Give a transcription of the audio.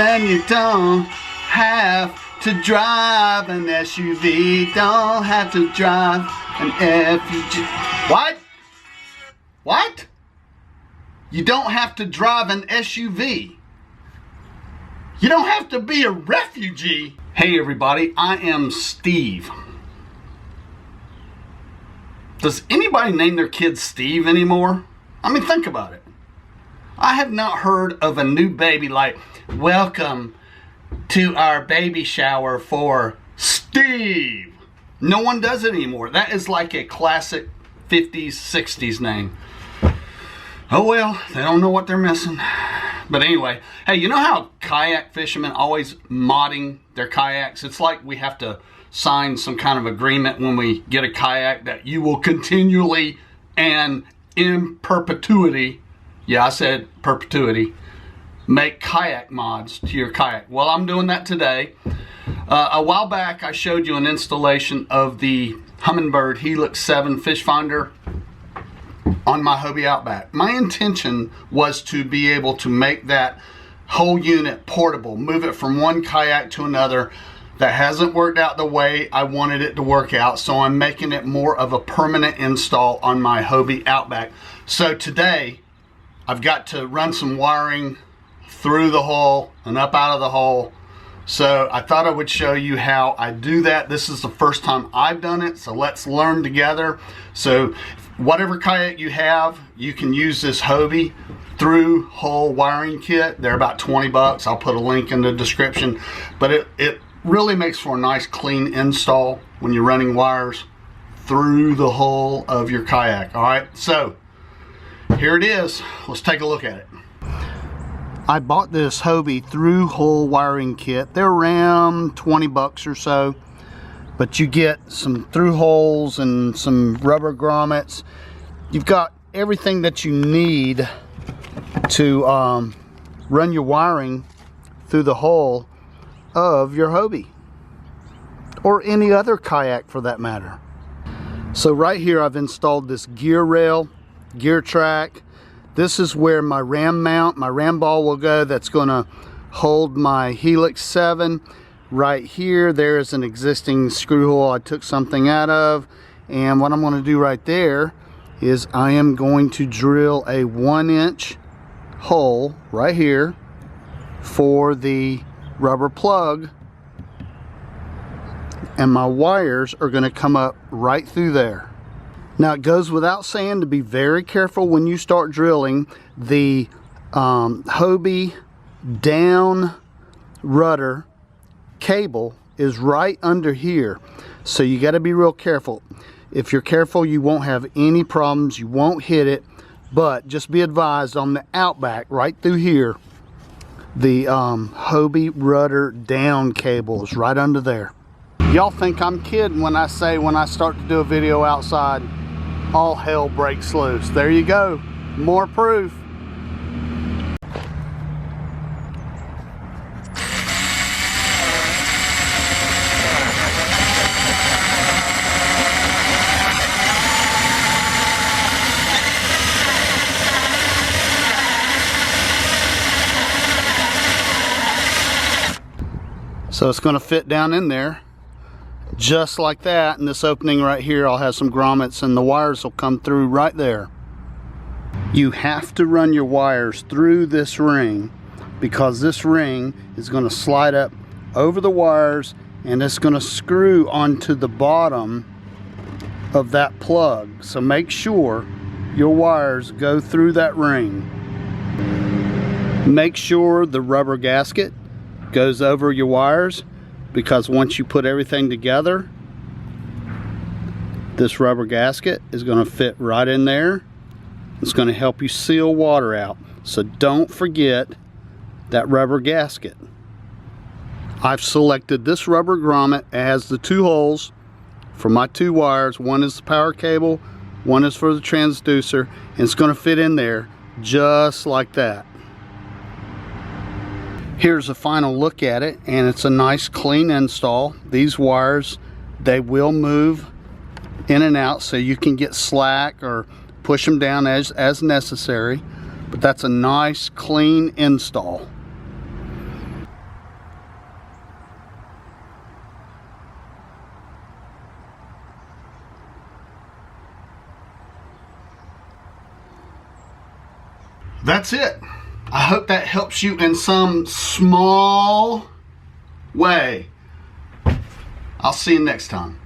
then you don't have to drive an SUV. Don't have to drive an FUG. What? What? You don't have to drive an SUV. You don't have to be a refugee. Hey everybody, I am Steve. Does anybody name their kid Steve anymore? I mean, think about it. I have not heard of a new baby like, welcome to our baby shower for Steve. No one does it anymore. That is like a classic 50s, 60s name. Oh well, they don't know what they're missing. But anyway, hey, you know how kayak fishermen always modding their kayaks? It's like we have to sign some kind of agreement when we get a kayak that you will continually and in perpetuity, yeah, I said perpetuity, make kayak mods to your kayak. Well, I'm doing that today. A while back, I showed you an installation of the Humminbird Helix 7 fish finder on my Hobie Outback. My intention was to be able to make that whole unit portable, move it from one kayak to another. That hasn't worked out the way I wanted it to work out, so I'm making it more of a permanent install on my Hobie Outback. So today, I've got to run some wiring through the hull and up out of the hull. So I thought I would show you how I do that. This is the first time I've done it, so let's learn together. So whatever kayak you have, you can use this Hobie Thru-Hull Wiring Kit. They're about 20 bucks. I'll put a link in the description. But it really makes for a nice clean install when you're running wires through the hull of your kayak. All right, so here it is. Let's take a look at it. I bought this Hobie Thru-Hull Wiring Kit. They're around 20 bucks or so. But you get some through holes and some rubber grommets. You've got everything that you need to run your wiring through the hull of your Hobie, or any other kayak for that matter. So right here I've installed this gear rail, gear track. This is where my ram mount, my ram ball will go. That's going to hold my Helix 7. Right here, there is an existing screw hole I took something out of, and what I'm going to do right there is I am going to drill a 1-inch hole right here for the rubber plug, and my wires are going to come up right through there. Now it goes without saying to be very careful when you start drilling. The Hobie down rudder cable is right under here, so you got to be real careful. If you're careful, you won't have any problems, you won't hit it. But just be advised, on the Outback right through here, the Hobie rudder down cable is right under there. Y'all think I'm kidding when I say when I start to do a video outside, all hell breaks loose. There you go, more proof. So it's going to fit down in there just like that. And this opening right here, I'll have some grommets and the wires will come through right there. You have to run your wires through this ring because this ring is going to slide up over the wires and it's going to screw onto the bottom of that plug. So make sure your wires go through that ring. Make sure the rubber gasket goes over your wires, because once you put everything together, this rubber gasket is going to fit right in there. It's going to help you seal water out. So don't forget that rubber gasket. I've selected this rubber grommet. It has the 2 holes for my 2 wires. One is the power cable, one is for the transducer, and it's going to fit in there just like that. Here's a final look at it, and it's a nice clean install. These wires, they will move in and out, so you can get slack or push them down as necessary. But that's a nice clean install. that's it. I hope that helps you in some small way. I'll see you next time.